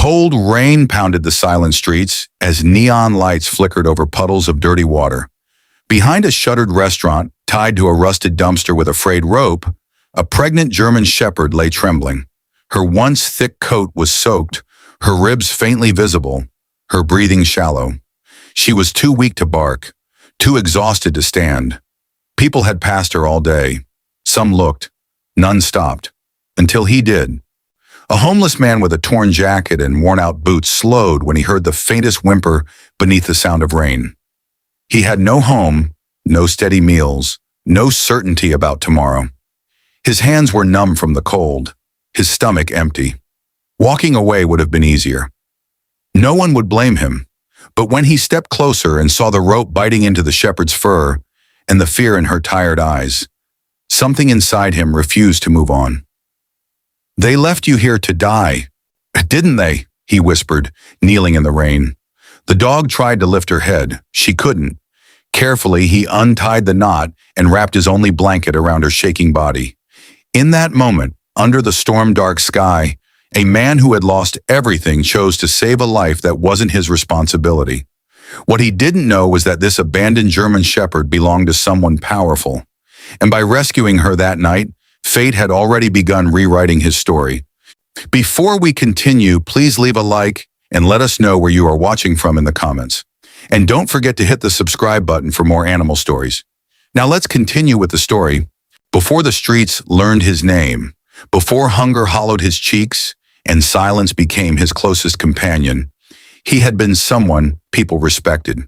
Cold rain pounded the silent streets as neon lights flickered over puddles of dirty water. Behind a shuttered restaurant, tied to a rusted dumpster with a frayed rope, a pregnant German shepherd lay trembling. Her once thick coat was soaked, her ribs faintly visible, her breathing shallow. She was too weak to bark, too exhausted to stand. People had passed her all day. Some looked. None stopped. Until he did. A homeless man with a torn jacket and worn-out boots slowed when he heard the faintest whimper beneath the sound of rain. He had no home, no steady meals, no certainty about tomorrow. His hands were numb from the cold, his stomach empty. Walking away would have been easier. No one would blame him, but when he stepped closer and saw the rope biting into the shepherd's fur and the fear in her tired eyes, something inside him refused to move on. "They left you here to die, didn't they?" he whispered, kneeling in the rain. The dog tried to lift her head. She couldn't. Carefully, he untied the knot and wrapped his only blanket around her shaking body. In that moment, under the storm-dark sky, a man who had lost everything chose to save a life that wasn't his responsibility. What he didn't know was that this abandoned German shepherd belonged to someone powerful. And by rescuing her that night, fate had already begun rewriting his story. Before we continue, please leave a like and let us know where you are watching from in the comments. And don't forget to hit the subscribe button for more animal stories. Now let's continue with the story. Before the streets learned his name, before hunger hollowed his cheeks and silence became his closest companion, he had been someone people respected.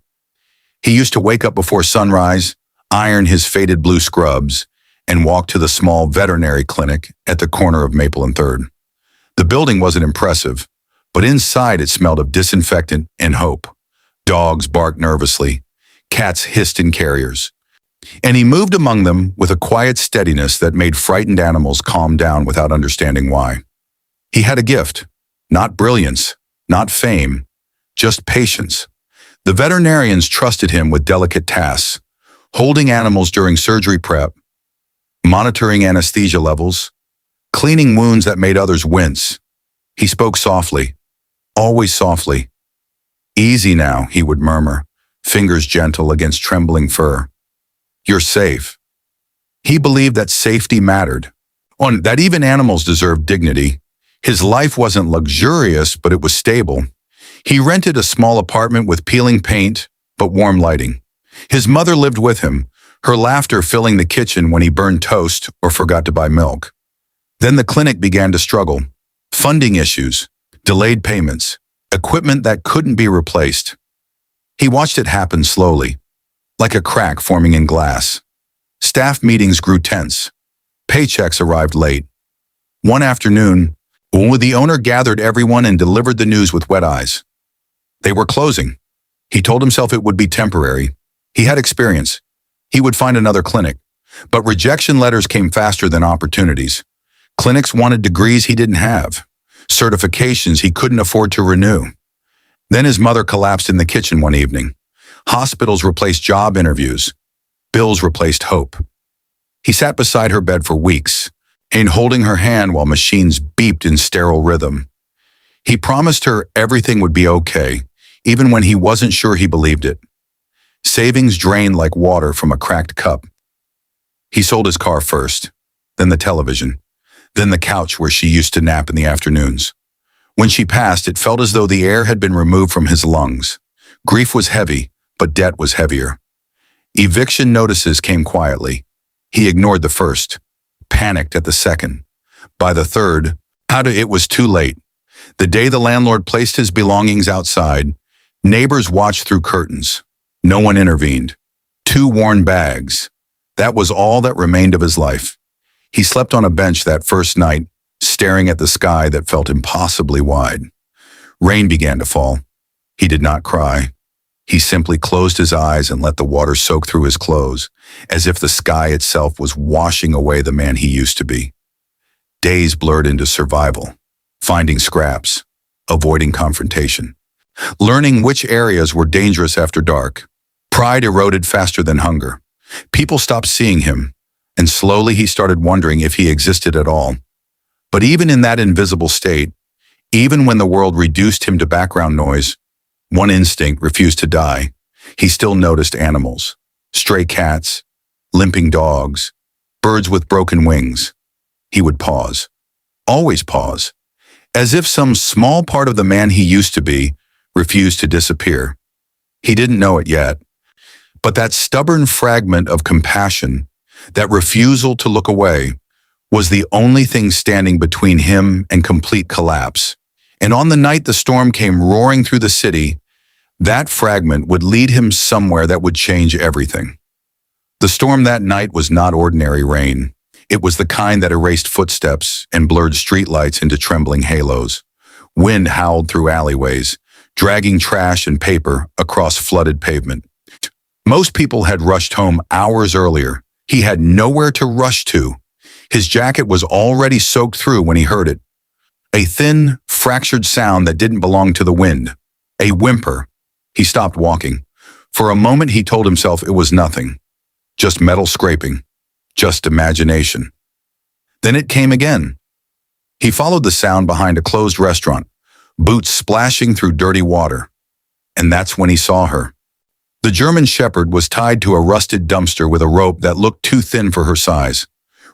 He used to wake up before sunrise, iron his faded blue scrubs, and walk to the small veterinary clinic at the corner of Maple and 3rd. The building wasn't impressive, but inside it smelled of disinfectant and hope. Dogs barked nervously, cats hissed in carriers, and he moved among them with a quiet steadiness that made frightened animals calm down without understanding why. He had a gift, not brilliance, not fame, just patience. The veterinarians trusted him with delicate tasks, holding animals during surgery prep, monitoring anesthesia levels, cleaning wounds that made others wince. He spoke softly, always softly. "Easy now," he would murmur, fingers gentle against trembling fur. "You're safe." He believed that safety mattered, that even animals deserved dignity. His life wasn't luxurious, but it was stable. He rented a small apartment with peeling paint, but warm lighting. His mother lived with him, her laughter filling the kitchen when he burned toast or forgot to buy milk. Then the clinic began to struggle. Funding issues, delayed payments, equipment that couldn't be replaced. He watched it happen slowly, like a crack forming in glass. Staff meetings grew tense. Paychecks arrived late. One afternoon, the owner gathered everyone and delivered the news with wet eyes. They were closing. He told himself it would be temporary. He had experience. He would find another clinic. But rejection letters came faster than opportunities. Clinics wanted degrees he didn't have, certifications he couldn't afford to renew. Then his mother collapsed in the kitchen one evening. Hospitals replaced job interviews. Bills replaced hope. He sat beside her bed for weeks, and holding her hand while machines beeped in sterile rhythm. He promised her everything would be okay, even when he wasn't sure he believed it. Savings drained like water from a cracked cup. He sold his car first, then the television, then the couch where she used to nap in the afternoons. When she passed, it felt as though the air had been removed from his lungs. Grief was heavy, but debt was heavier. Eviction notices came quietly. He ignored the first, panicked at the second. By the third, it was too late. The day the landlord placed his belongings outside, neighbors watched through curtains. No one intervened. 2 worn bags. That was all that remained of his life. He slept on a bench that first night, staring at the sky that felt impossibly wide. Rain began to fall. He did not cry. He simply closed his eyes and let the water soak through his clothes, as if the sky itself was washing away the man he used to be. Days blurred into survival, finding scraps, avoiding confrontation, learning which areas were dangerous after dark. Pride eroded faster than hunger. People stopped seeing him, and slowly he started wondering if he existed at all. But even in that invisible state, Even when the world reduced him to background noise, one instinct refused to die. He still noticed animals, stray cats, limping dogs, birds with broken wings. He would pause, always pause, as if some small part of the man he used to be refused to disappear. He didn't know it yet, but that stubborn fragment of compassion, that refusal to look away, was the only thing standing between him and complete collapse. And on the night the storm came roaring through the city, that fragment would lead him somewhere that would change everything. The storm that night was not ordinary rain. It was the kind that erased footsteps and blurred streetlights into trembling halos. Wind howled through alleyways, dragging trash and paper across flooded pavement. Most people had rushed home hours earlier. He had nowhere to rush to. His jacket was already soaked through when he heard it. A thin, fractured sound that didn't belong to the wind. A whimper. He stopped walking. For a moment he told himself it was nothing. Just metal scraping. Just imagination. Then it came again. He followed the sound behind a closed restaurant, boots splashing through dirty water. And that's when he saw her. The German Shepherd was tied to a rusted dumpster with a rope that looked too thin for her size.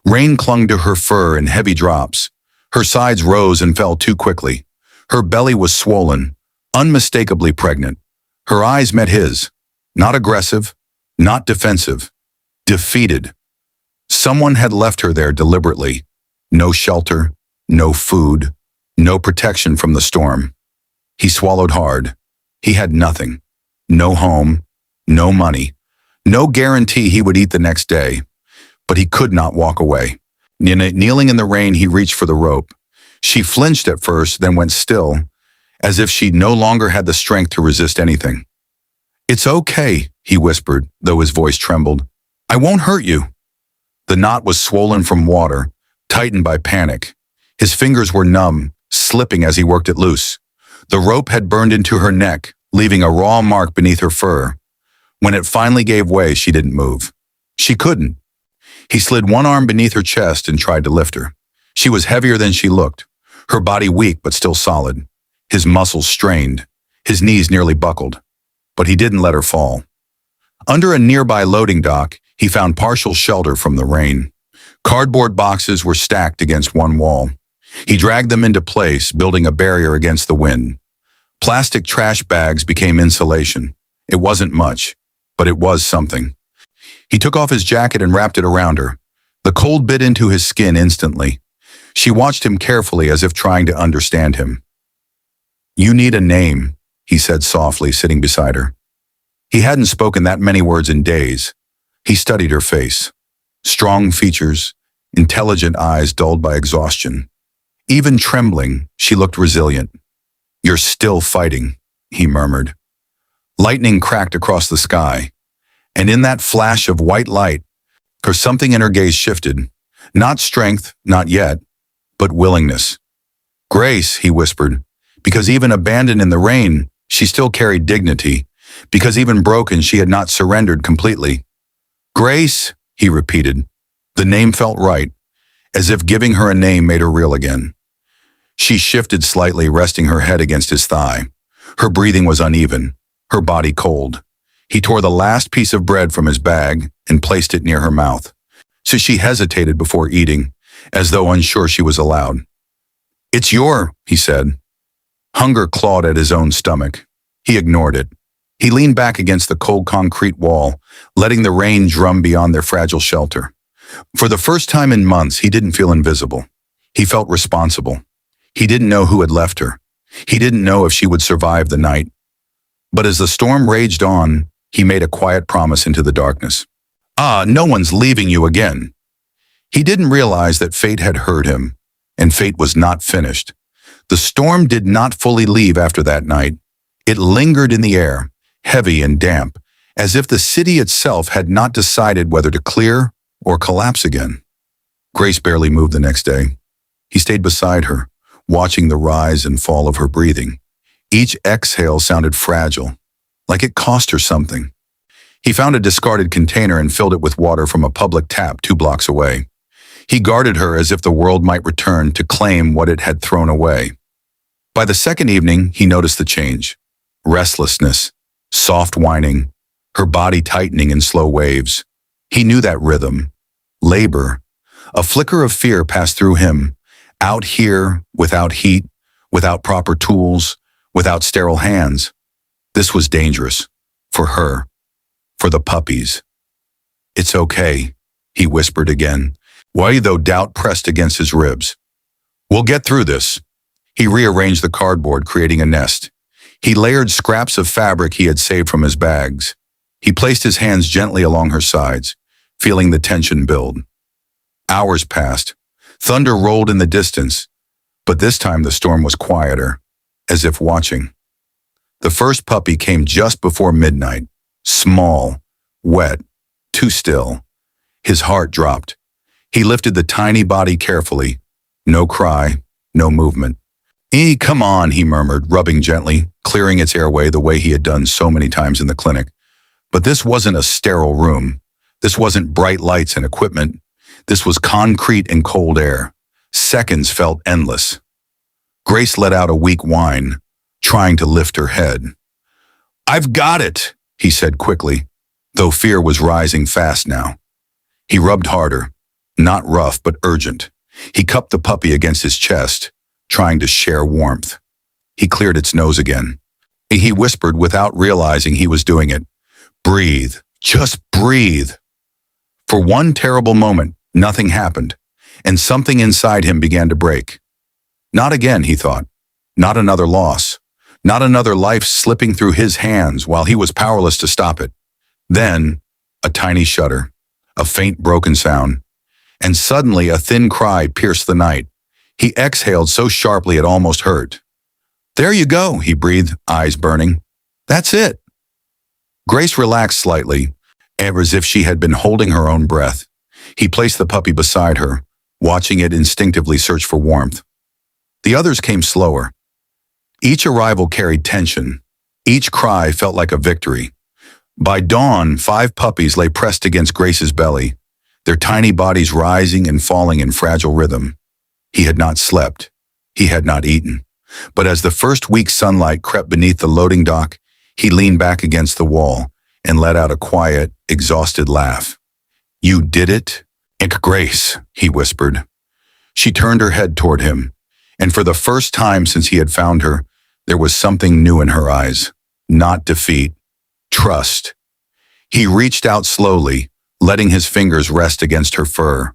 Rain clung to her fur in heavy drops. Her sides rose and fell too quickly. Her belly was swollen, unmistakably pregnant. Her eyes met his. Not aggressive, not defensive. Defeated. Someone had left her there deliberately. No shelter, no food, no protection from the storm. He swallowed hard. He had nothing. No home, no money, no guarantee he would eat the next day. But he could not walk away. Kneeling in the rain, he reached for the rope. She flinched at first, then went still, as if she no longer had the strength to resist anything. "It's okay," he whispered, though his voice trembled. "I won't hurt you." The knot was swollen from water, tightened by panic. His fingers were numb, slipping as he worked it loose. The rope had burned into her neck, leaving a raw mark beneath her fur. When it finally gave way, she didn't move. She couldn't. He slid one arm beneath her chest and tried to lift her. She was heavier than she looked, her body weak but still solid. His muscles strained, his knees nearly buckled. But he didn't let her fall. Under a nearby loading dock, he found partial shelter from the rain. Cardboard boxes were stacked against one wall. He dragged them into place, building a barrier against the wind. Plastic trash bags became insulation. It wasn't much, but it was something. He took off his jacket and wrapped it around her. The cold bit into his skin instantly. She watched him carefully as if trying to understand him. "You need a name," he said softly, sitting beside her. He hadn't spoken that many words in days. He studied her face. Strong features, intelligent eyes dulled by exhaustion. Even trembling, she looked resilient. "You're still fighting," he murmured. Lightning cracked across the sky, and in that flash of white light, something in her gaze shifted. Not strength, not yet, but willingness. "Grace," he whispered, because even abandoned in the rain, she still carried dignity, because even broken, she had not surrendered completely. "Grace," he repeated. The name felt right, as if giving her a name made her real again. She shifted slightly, resting her head against his thigh. Her breathing was uneven, her body cold. He tore the last piece of bread from his bag and placed it near her mouth. So she hesitated before eating, as though unsure she was allowed. "It's he said. Hunger clawed at his own stomach. He ignored it. He leaned back against the cold concrete wall, letting the rain drum beyond their fragile shelter. For the first time in months, he didn't feel invisible. He felt responsible. He didn't know who had left her. He didn't know if she would survive the night. But as the storm raged on, he made a quiet promise into the darkness. No one's leaving you again." He didn't realize that fate had heard him, and fate was not finished. The storm did not fully leave after that night. It lingered in the air, heavy and damp, as if the city itself had not decided whether to clear or collapse again. Grace barely moved the next day. He stayed beside her, watching the rise and fall of her breathing. Each exhale sounded fragile, like it cost her something. He found a discarded container and filled it with water from a public tap 2 blocks away. He guarded her as if the world might return to claim what it had thrown away. By the second evening, he noticed the change. Restlessness, soft whining, her body tightening in slow waves. He knew that rhythm. Labor. A flicker of fear passed through him. Out here, without heat, without proper tools, without sterile hands. This was dangerous. For her. For the puppies. "It's okay," he whispered again, while though doubt pressed against his ribs. "We'll get through this." He rearranged the cardboard, creating a nest. He layered scraps of fabric he had saved from his bags. He placed his hands gently along her sides, feeling the tension build. Hours passed. Thunder rolled in the distance, but this time the storm was quieter, as if watching. The first puppy came just before midnight, small, wet, too still. His heart dropped. He lifted the tiny body carefully. No cry, no movement. Come on," he murmured, rubbing gently, clearing its airway the way he had done so many times in the clinic. But this wasn't a sterile room. This wasn't bright lights and equipment. This was concrete and cold air. Seconds felt endless. Grace let out a weak whine, trying to lift her head. "I've got it," he said quickly, though fear was rising fast now. He rubbed harder, not rough but urgent. He cupped the puppy against his chest, trying to share warmth. He cleared its nose again. He whispered without realizing he was doing it. "Breathe. Just breathe." For one terrible moment, nothing happened, and something inside him began to break. Not again, he thought. Not another loss. Not another life slipping through his hands while he was powerless to stop it. Then, a tiny shudder, a faint broken sound, and suddenly a thin cry pierced the night. He exhaled so sharply it almost hurt. "There you go," he breathed, eyes burning. "That's it." Grace relaxed slightly, as if she had been holding her own breath. He placed the puppy beside her, watching it instinctively search for warmth. The others came slower. Each arrival carried tension. Each cry felt like a victory. By dawn, 5 puppies lay pressed against Grace's belly, their tiny bodies rising and falling in fragile rhythm. He had not slept. He had not eaten. But as the first weak sunlight crept beneath the loading dock, he leaned back against the wall and let out a quiet, exhausted laugh. "You did it, Grace," he whispered. She turned her head toward him, and for the first time since he had found her, there was something new in her eyes. Not defeat, trust. He reached out slowly, letting his fingers rest against her fur.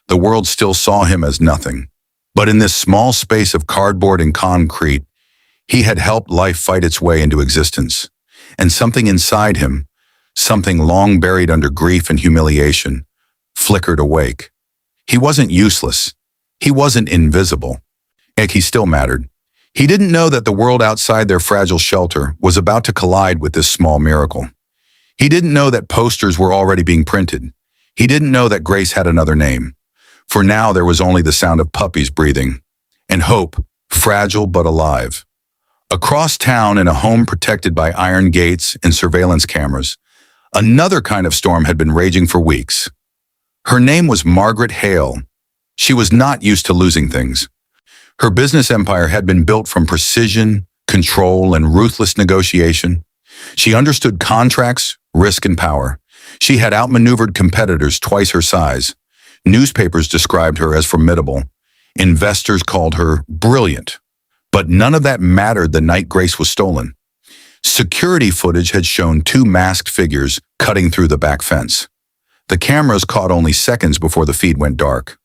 The world still saw him as nothing. But in this small space of cardboard and concrete, he had helped life fight its way into existence. And something inside him, something long buried under grief and humiliation, flickered awake. He wasn't useless. He wasn't invisible. He still mattered. He didn't know that the world outside their fragile shelter was about to collide with this small miracle. He didn't know that posters were already being printed. He didn't know that Grace had another name. For now, there was only the sound of puppies breathing, and hope, fragile but alive. Across town, in a home protected by iron gates and surveillance cameras, another kind of storm had been raging for weeks. Her name was Margaret Hale. She was not used to losing things. Her business empire had been built from precision, control, and ruthless negotiation. She understood contracts, risk, and power. She had outmaneuvered competitors twice her size. Newspapers described her as formidable. Investors called her brilliant. But none of that mattered the night Grace was stolen. Security footage had shown 2 masked figures cutting through the back fence. The cameras caught only seconds before the feed went dark.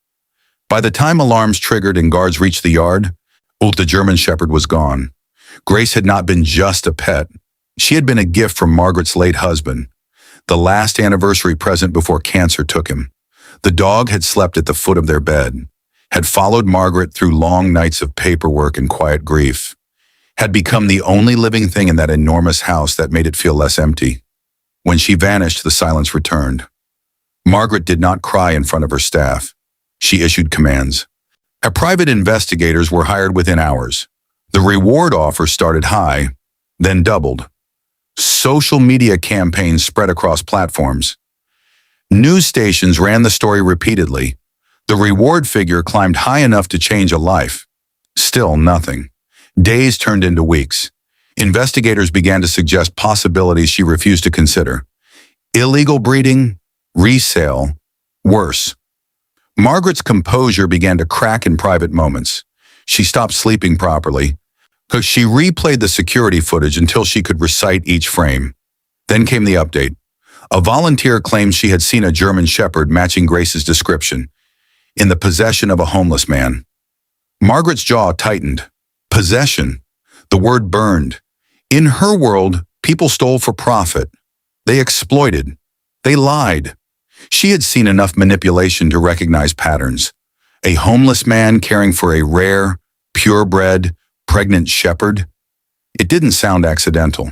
By the time alarms triggered and guards reached the yard, the German Shepherd was gone. Grace had not been just a pet. She had been a gift from Margaret's late husband, the last anniversary present before cancer took him. The dog had slept at the foot of their bed, had followed Margaret through long nights of paperwork and quiet grief, had become the only living thing in that enormous house that made it feel less empty. When she vanished, the silence returned. Margaret did not cry in front of her staff. She issued commands. Her private investigators were hired within hours. The reward offer started high, then doubled. Social media campaigns spread across platforms. News stations ran the story repeatedly. The reward figure climbed high enough to change a life. Still nothing. Days turned into weeks. Investigators began to suggest possibilities she refused to consider. Illegal breeding, resale, worse. Margaret's composure began to crack in private moments. She stopped sleeping properly, because she replayed the security footage until she could recite each frame. Then came the update. A volunteer claimed she had seen a German shepherd matching Grace's description, in the possession of a homeless man. Margaret's jaw tightened. Possession. The word burned. In her world, people stole for profit. They exploited. They lied. She had seen enough manipulation to recognize patterns. A homeless man caring for a rare, purebred, pregnant shepherd? It didn't sound accidental.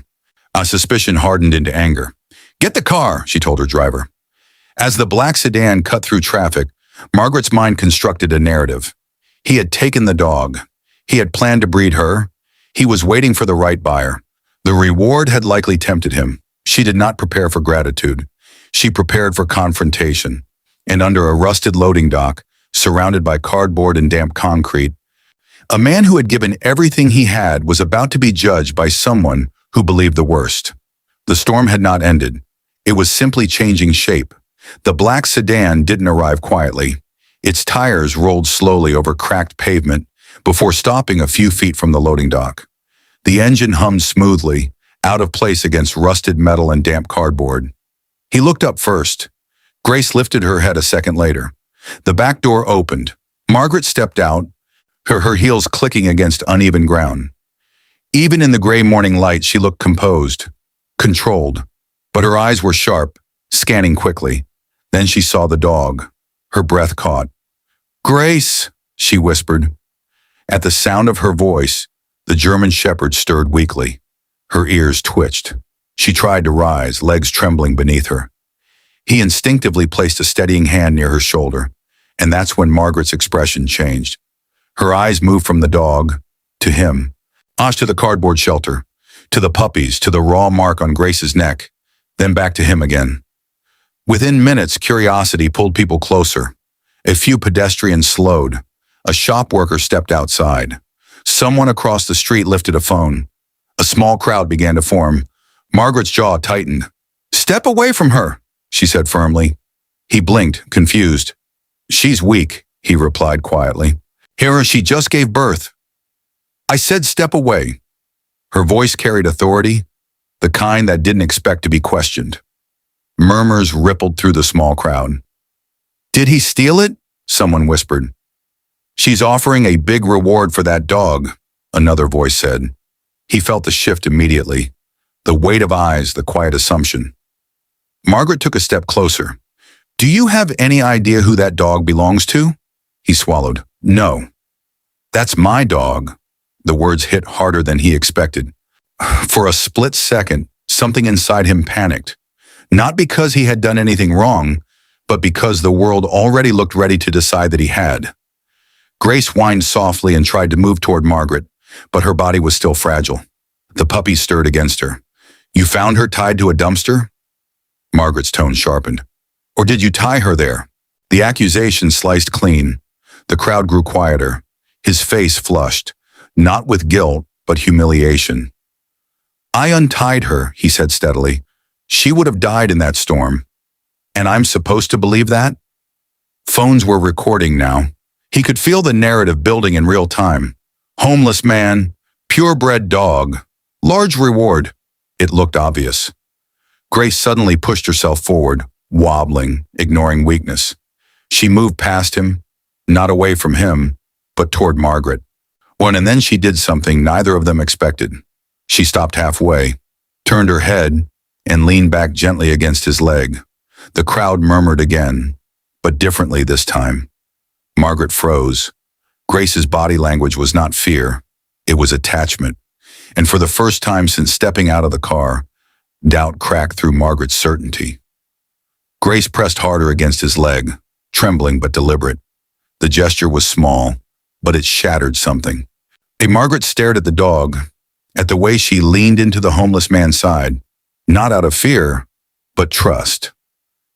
A suspicion hardened into anger. "Get the car," she told her driver. As the black sedan cut through traffic, Margaret's mind constructed a narrative. He had taken the dog. He had planned to breed her. He was waiting for the right buyer. The reward had likely tempted him. She did not prepare for gratitude. She prepared for confrontation. And under a rusted loading dock, surrounded by cardboard and damp concrete, a man who had given everything he had was about to be judged by someone who believed the worst. The storm had not ended. It was simply changing shape. The black sedan didn't arrive quietly. Its tires rolled slowly over cracked pavement before stopping a few feet from the loading dock. The engine hummed smoothly, out of place against rusted metal and damp cardboard. He looked up first. Grace lifted her head a second later. The back door opened. Margaret stepped out, her heels clicking against uneven ground. Even in the gray morning light, she looked composed, controlled, but her eyes were sharp, scanning quickly. Then she saw the dog. Her breath caught. "Grace," she whispered. At the sound of her voice, the German shepherd stirred weakly. Her ears twitched. She tried to rise, legs trembling beneath her. He instinctively placed a steadying hand near her shoulder, and that's when Margaret's expression changed. Her eyes moved from the dog to him, to the cardboard shelter, to the puppies, to the raw mark on Grace's neck, then back to him again. Within minutes, curiosity pulled people closer. A few pedestrians slowed. A shop worker stepped outside. Someone across the street lifted a phone. A small crowd began to form. Margaret's jaw tightened. "Step away from her," she said firmly. He blinked, confused. "She's weak," he replied quietly. "Hera, she just gave birth." "I said step away." Her voice carried authority, the kind that didn't expect to be questioned. Murmurs rippled through the small crowd. "Did he steal it?" someone whispered. "She's offering a big reward for that dog," another voice said. He felt the shift immediately, the weight of eyes, the quiet assumption. Margaret took a step closer. "Do you have any idea who that dog belongs to?" He swallowed. "No." "That's my dog." The words hit harder than he expected. For a split second, something inside him panicked. Not because he had done anything wrong, but because the world already looked ready to decide that he had. Grace whined softly and tried to move toward Margaret, but her body was still fragile. The puppy stirred against her. "You found her tied to a dumpster?" Margaret's tone sharpened. "Or did you tie her there?" The accusation sliced clean. The crowd grew quieter. His face flushed, not with guilt, but humiliation. "I untied her," he said steadily. "She would have died in that storm. And I'm supposed to believe that?" Phones were recording now. He could feel the narrative building in real time. Homeless man, purebred dog, large reward. It looked obvious. Grace suddenly pushed herself forward, wobbling, ignoring weakness. She moved past him, not away from him, but toward Margaret. And then she did something neither of them expected. She stopped halfway, turned her head, and leaned back gently against his leg. The crowd murmured again, but differently this time. Margaret froze. Grace's body language was not fear, it was attachment. And for the first time since stepping out of the car, doubt cracked through Margaret's certainty. Grace pressed harder against his leg, trembling but deliberate. The gesture was small, but it shattered something. Margaret stared at the dog, at the way she leaned into the homeless man's side, not out of fear, but trust.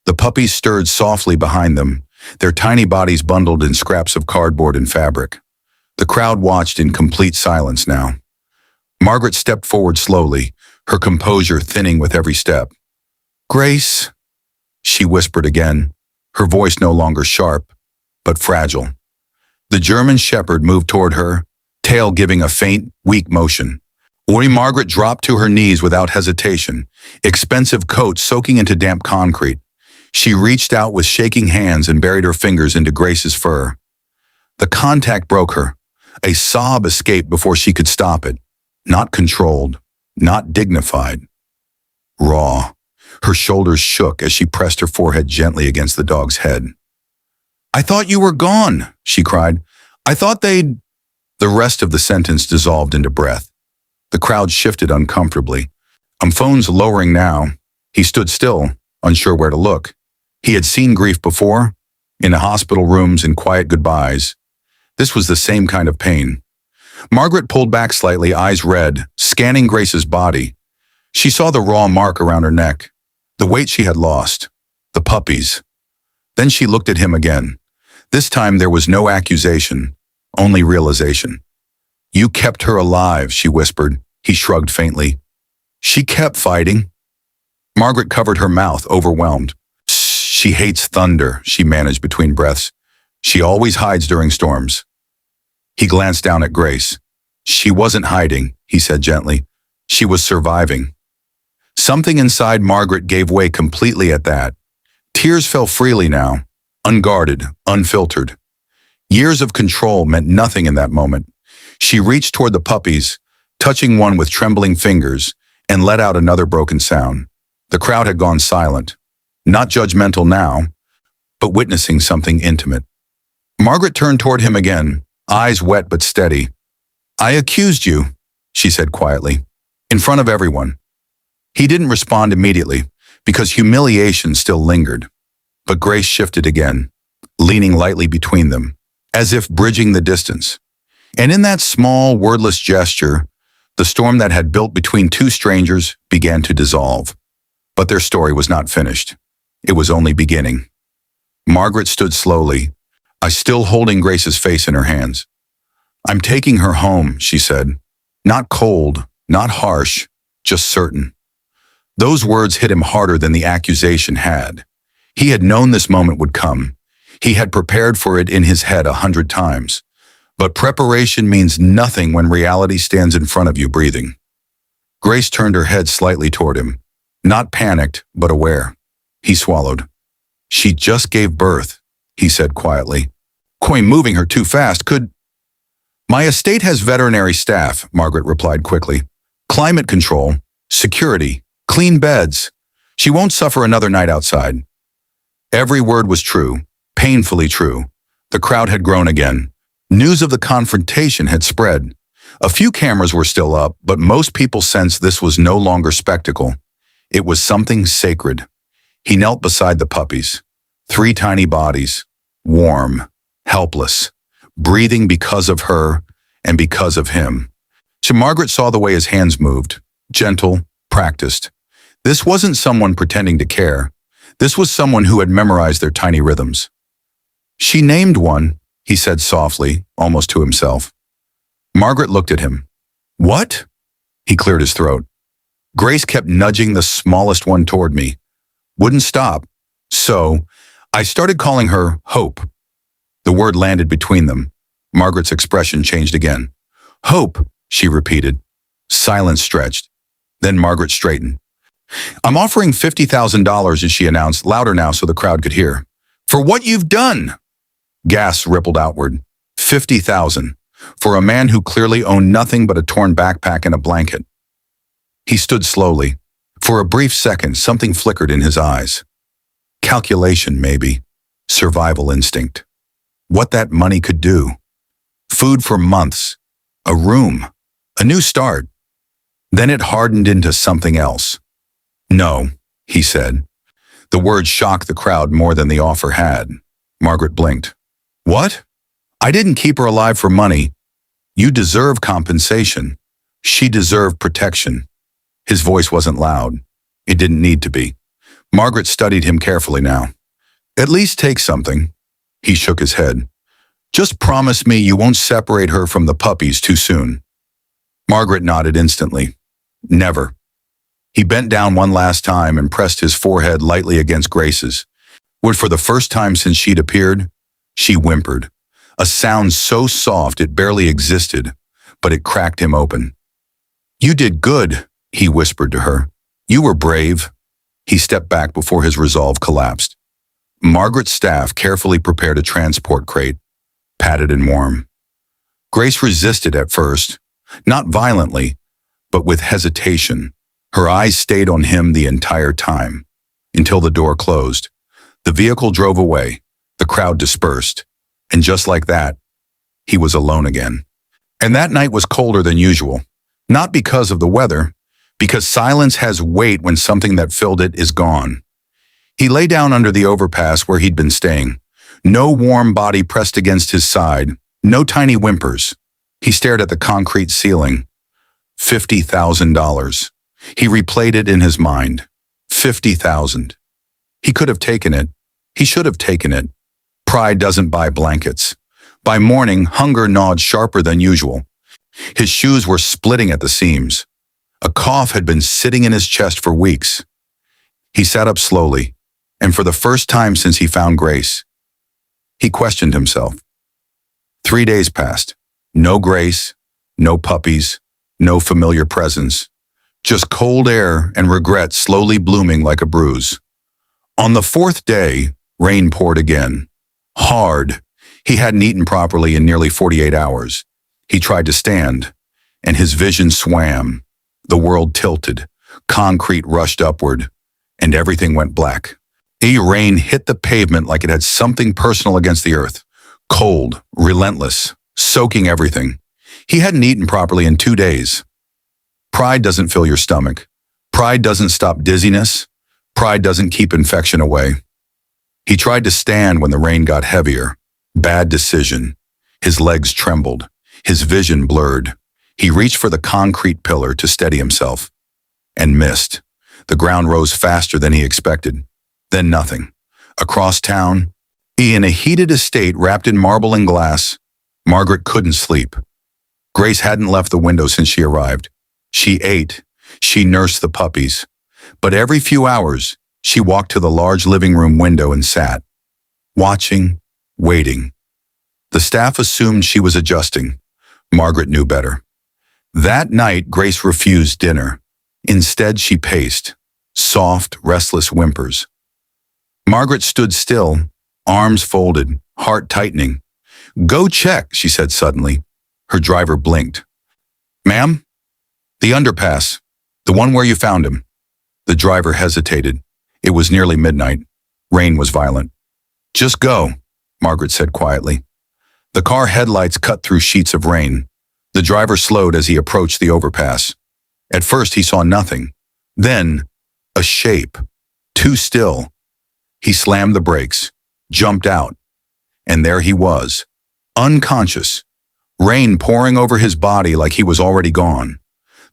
The puppies stirred softly behind them, their tiny bodies bundled in scraps of cardboard and fabric. The crowd watched in complete silence now. Margaret stepped forward slowly, her composure thinning with every step. "Grace," she whispered again, her voice no longer sharp, but fragile. The German shepherd moved toward her, tail giving a faint, weak motion. Margaret dropped to her knees without hesitation, expensive coat soaking into damp concrete. She reached out with shaking hands and buried her fingers into Grace's fur. The contact broke her. A sob escaped before she could stop it. Not controlled, not dignified. Raw. Her shoulders shook as she pressed her forehead gently against the dog's head. "I thought you were gone," she cried. "I thought they'd—" The rest of the sentence dissolved into breath. The crowd shifted uncomfortably. Phones lowering now. He stood still, unsure where to look. He had seen grief before, in the hospital rooms and quiet goodbyes. This was the same kind of pain. Margaret pulled back slightly, eyes red, scanning Grace's body. She saw the raw mark around her neck, the weight she had lost, the puppies. Then she looked at him again. This time there was no accusation, only realization. "You kept her alive," she whispered. He shrugged faintly. "She kept fighting." Margaret covered her mouth, overwhelmed. "She hates thunder," she managed between breaths. "She always hides during storms." He glanced down at Grace. "She wasn't hiding," he said gently. "She was surviving." Something inside Margaret gave way completely at that. Tears fell freely now, unguarded, unfiltered. Years of control meant nothing in that moment. She reached toward the puppies, touching one with trembling fingers, and let out another broken sound. The crowd had gone silent, not judgmental now, but witnessing something intimate. Margaret turned toward him again, eyes wet but steady. "I accused you," she said quietly, in front of everyone. He didn't respond immediately, because humiliation still lingered. But Grace shifted again, leaning lightly between them, as if bridging the distance. And in that small, wordless gesture, the storm that had built between two strangers began to dissolve. But their story was not finished. It was only beginning. Margaret stood slowly, still holding Grace's face in her hands. "I'm taking her home," she said. Not cold, not harsh, just certain. Those words hit him harder than the accusation had. He had known this moment would come. He had prepared for it in his head 100 times. But preparation means nothing when reality stands in front of you breathing. Grace turned her head slightly toward him, not panicked, but aware. He swallowed. "She just gave birth," he said quietly. "Moving her too fast could—" "My estate has veterinary staff," Margaret replied quickly. "Climate control, security, clean beds. She won't suffer another night outside." Every word was true, painfully true. The crowd had grown again. News of the confrontation had spread. A few cameras were still up, but most people sensed this was no longer spectacle. It was something sacred. He knelt beside the puppies. 3 tiny bodies, warm, helpless, breathing because of her and because of him. Margaret saw the way his hands moved, gentle, practiced. This wasn't someone pretending to care. This was someone who had memorized their tiny rhythms. "She named one," he said softly, almost to himself. Margaret looked at him. "What?" He cleared his throat. Grace kept nudging the smallest one toward me. Wouldn't stop. So, I started calling her Hope. The word landed between them. Margaret's expression changed again. "Hope," she repeated. Silence stretched. Then Margaret straightened. "I'm offering $50,000, as she announced, louder now so the crowd could hear. "For what you've done!" Gasps rippled outward. 50,000 for a man who clearly owned nothing but a torn backpack and a blanket. He stood slowly. For a brief second, something flickered in his eyes. Calculation, maybe. Survival instinct. What that money could do. Food for months. A room. A new start. Then it hardened into something else. "No," he said. The word shocked the crowd more than the offer had. Margaret blinked. "What?" "I didn't keep her alive for money. You deserve compensation. She deserved protection." His voice wasn't loud. It didn't need to be. Margaret studied him carefully now. "At least take something." He shook his head. Just promise me you won't separate her from the puppies too soon." Margaret nodded instantly. "Never." He bent down one last time and pressed his forehead lightly against Grace's. For the first time since she'd appeared, she whimpered. A sound so soft it barely existed, but it cracked him open. "You did good," he whispered to her. "You were brave." He stepped back before his resolve collapsed. Margaret's staff carefully prepared a transport crate, padded and warm. Grace resisted at first, not violently, but with hesitation. Her eyes stayed on him the entire time, until the door closed. The vehicle drove away, the crowd dispersed, and just like that, he was alone again. And that night was colder than usual, not because of the weather, because silence has weight when something that filled it is gone. He lay down under the overpass where he'd been staying. No warm body pressed against his side, no tiny whimpers. He stared at the concrete ceiling. $50,000. He replayed it in his mind. 50,000. He could have taken it. He should have taken it. Pride doesn't buy blankets. By morning, hunger gnawed sharper than usual. His shoes were splitting at the seams. A cough had been sitting in his chest for weeks. He sat up slowly, and for the first time since he found Grace, he questioned himself. 3 days passed. No Grace, no puppies, no familiar presence. Just cold air and regret slowly blooming like a bruise. On the 4th day, rain poured again. Hard. He hadn't eaten properly in nearly 48 hours. He tried to stand, and his vision swam. The world tilted. Concrete rushed upward, and everything went black. Rain hit the pavement like it had something personal against the earth. Cold, relentless, soaking everything. He hadn't eaten properly in 2 days. Pride doesn't fill your stomach. Pride doesn't stop dizziness. Pride doesn't keep infection away. He tried to stand when the rain got heavier. Bad decision. His legs trembled. His vision blurred. He reached for the concrete pillar to steady himself. And missed. The ground rose faster than he expected. Then nothing. Across town, in a heated estate wrapped in marble and glass, Margaret couldn't sleep. Grace hadn't left the window since she arrived. She ate. She nursed the puppies. But every few hours, she walked to the large living room window and sat, watching, waiting. The staff assumed she was adjusting. Margaret knew better. That night, Grace refused dinner. Instead, she paced, soft, restless whimpers. Margaret stood still, arms folded, heart tightening. "Go check," she said suddenly. Her driver blinked. "Ma'am?" "The underpass, the one where you found him." The driver hesitated. It was nearly midnight. Rain was violent. "Just go," Margaret said quietly. The car headlights cut through sheets of rain. The driver slowed as he approached the overpass. At first he saw nothing. Then, a shape. Too still. He slammed the brakes, jumped out, and there he was, unconscious, rain pouring over his body like he was already gone.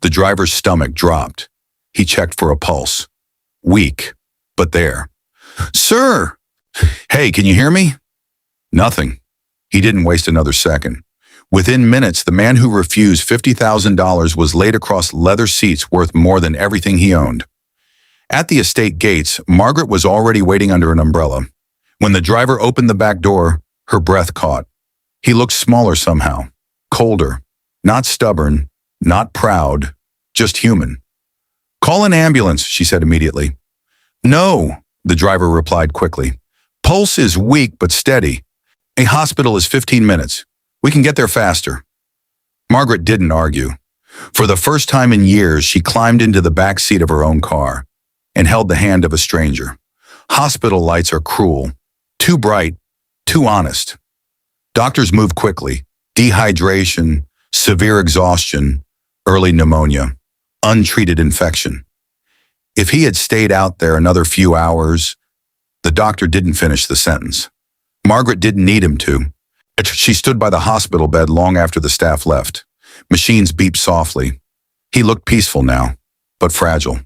The driver's stomach dropped. He checked for a pulse. Weak, but there. "Sir!" "Hey, can you hear me?" Nothing. He didn't waste another second. Within minutes, the man who refused $50,000 was laid across leather seats worth more than everything he owned. At the estate gates, Margaret was already waiting under an umbrella. When the driver opened the back door, her breath caught. He looked smaller somehow, colder, not stubborn, not proud, just human. "Call an ambulance," she said immediately. "No," the driver replied quickly. "Pulse is weak but steady. A hospital is 15 minutes. We can get there faster." Margaret didn't argue. For the first time in years, she climbed into the back seat of her own car and held the hand of a stranger. Hospital lights are cruel, too bright, too honest. Doctors move quickly. Dehydration, severe exhaustion, early pneumonia, untreated infection. If he had stayed out there another few hours, the doctor didn't finish the sentence. Margaret didn't need him to. She stood by the hospital bed long after the staff left. Machines beeped softly. He looked peaceful now, but fragile.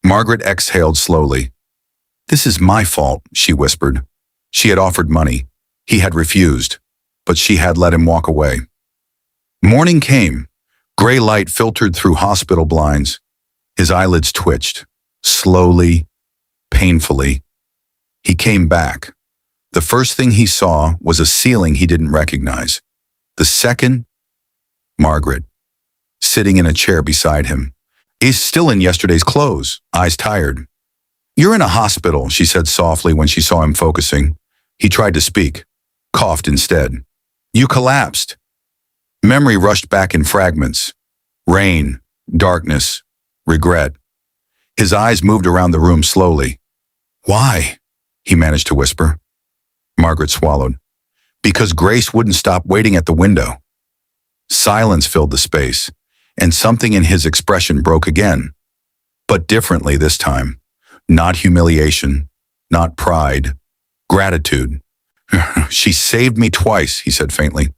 Margaret exhaled slowly. "This is my fault," she whispered. She had offered money. He had refused. but she had let him walk away. Morning came. Gray light filtered through hospital blinds. His eyelids twitched, slowly, painfully. He came back. The first thing he saw was a ceiling he didn't recognize. The second, Margaret, sitting in a chair beside him. He's still in yesterday's clothes, eyes tired. "You're in a hospital," she said softly when she saw him focusing. He tried to speak, coughed instead. "You collapsed." Memory rushed back in fragments. Rain, darkness, regret. His eyes moved around the room slowly. "Why?" he managed to whisper. Margaret swallowed. "Because Grace wouldn't stop waiting at the window." Silence filled the space, and something in his expression broke again. But differently this time. Not humiliation, not pride, gratitude. "She saved me twice," he said faintly.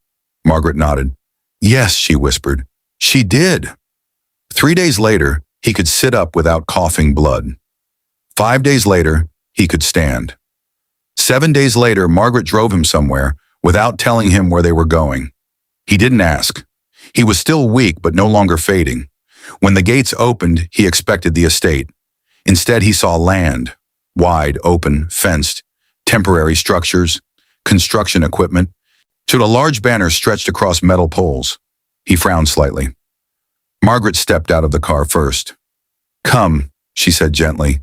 Margaret nodded. "Yes," she whispered. "She did." 3 days later, he could sit up without coughing blood. 5 days later, he could stand. 7 days later, Margaret drove him somewhere without telling him where they were going. He didn't ask. He was still weak but no longer fading. When the gates opened, he expected the estate. Instead, he saw land, wide, open, fenced, temporary structures, construction equipment, to a large banner stretched across metal poles. He frowned slightly. Margaret stepped out of the car first. "Come," she said gently.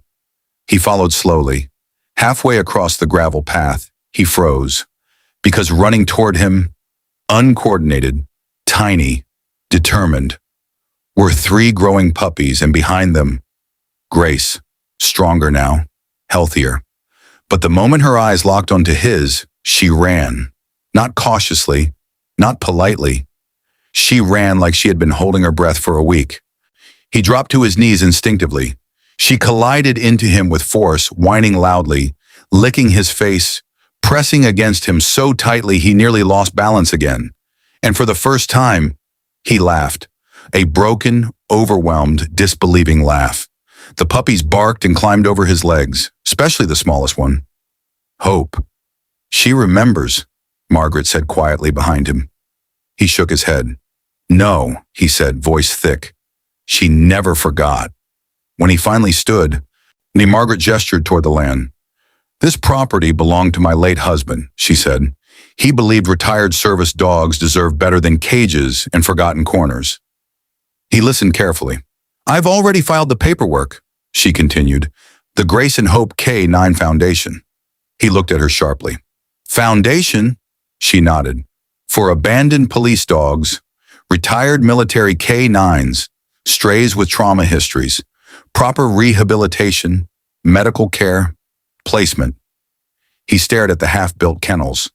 He followed slowly. Halfway across the gravel path, he froze, because running toward him, uncoordinated, tiny, determined, were 3 growing puppies, and behind them, Grace, stronger now, healthier. But the moment her eyes locked onto his, she ran. Not cautiously, not politely. She ran like she had been holding her breath for a week. He dropped to his knees instinctively. She collided into him with force, whining loudly, licking his face, pressing against him so tightly he nearly lost balance again. And for the first time, he laughed. A broken, overwhelmed, disbelieving laugh. The puppies barked and climbed over his legs, especially the smallest one. "Hope. She remembers," Margaret said quietly behind him. He shook his head. "No," he said, voice thick. "She never forgot." When he finally stood, Margaret gestured toward the land. "This property belonged to my late husband," she said. "He believed retired service dogs deserved better than cages and forgotten corners." He listened carefully. "I've already filed the paperwork," she continued. "The Grace and Hope K-9 Foundation." He looked at her sharply. "Foundation?" She nodded. "For abandoned police dogs, retired military K-9s, strays with trauma histories, proper rehabilitation, medical care, placement." He stared at the half-built kennels,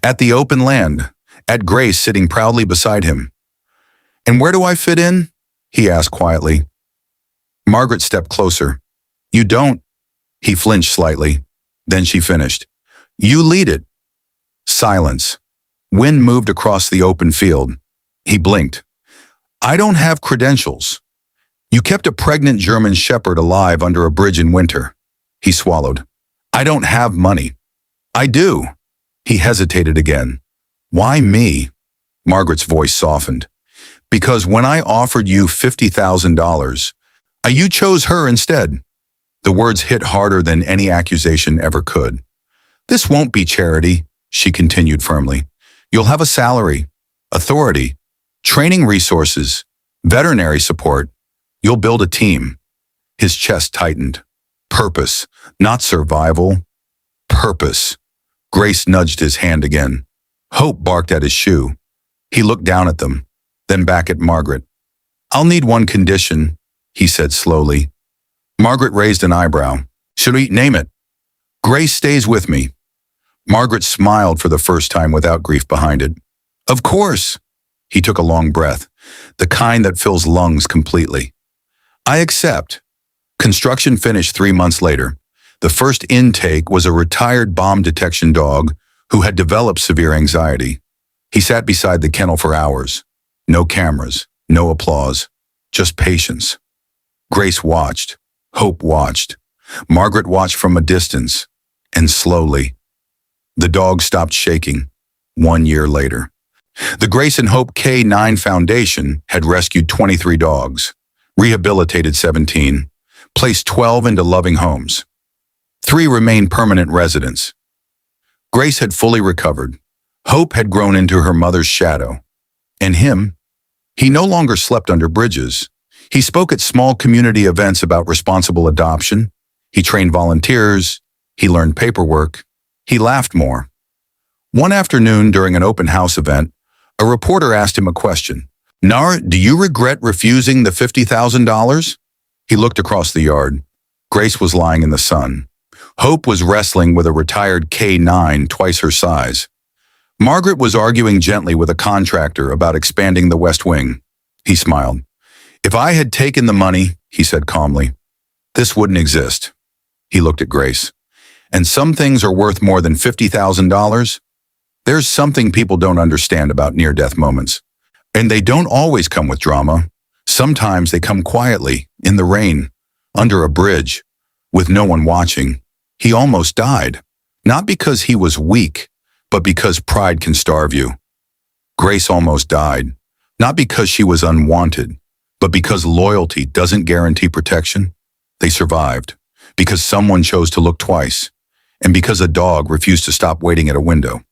at the open land, at Grace sitting proudly beside him. "And where do I fit in?" he asked quietly. Margaret stepped closer. "You don't." He flinched slightly. Then she finished. "You lead it." Silence. Wind moved across the open field. He blinked. "I don't have credentials." "You kept a pregnant German shepherd alive under a bridge in winter." He swallowed. "I don't have money." "I do." He hesitated again. "Why me?" Margaret's voice softened. "Because when I offered you $50,000, you chose her instead." The words hit harder than any accusation ever could. "This won't be charity," she continued firmly. "You'll have a salary, authority, training resources, veterinary support. You'll build a team." His chest tightened. "Purpose, not survival. Purpose." Grace nudged his hand again. Hope barked at his shoe. He looked down at them, then back at Margaret. "I'll need one condition," he said slowly. Margaret raised an eyebrow. "Should we name it?" "Grace stays with me." Margaret smiled for the first time without grief behind it. "Of course." He took a long breath, the kind that fills lungs completely. "I accept." Construction finished 3 months later. The first intake was a retired bomb detection dog who had developed severe anxiety. He sat beside the kennel for hours. No cameras, no applause, just patience. Grace watched. Hope watched. Margaret watched from a distance, and slowly. The dog stopped shaking. 1 year later. The Grace and Hope K9 Foundation had rescued 23 dogs, rehabilitated 17, placed 12 into loving homes. 3 remained permanent residents. Grace had fully recovered. Hope had grown into her mother's shadow. And him? He no longer slept under bridges. He spoke at small community events about responsible adoption. He trained volunteers. He learned paperwork. He laughed more. One afternoon during an open house event, a reporter asked him a question. "Nar, do you regret refusing the $50,000? He looked across the yard. Grace was lying in the sun. Hope was wrestling with a retired K9 twice her size. Margaret was arguing gently with a contractor about expanding the West Wing. He smiled. "If I had taken the money," he said calmly, "this wouldn't exist." He looked at Grace. "And some things are worth more than $50,000. There's something people don't understand about near-death moments. And they don't always come with drama. Sometimes they come quietly, in the rain, under a bridge, with no one watching. He almost died, not because he was weak, but because pride can starve you. Grace almost died, not because she was unwanted, but because loyalty doesn't guarantee protection. They survived, because someone chose to look twice, and because a dog refused to stop waiting at a window.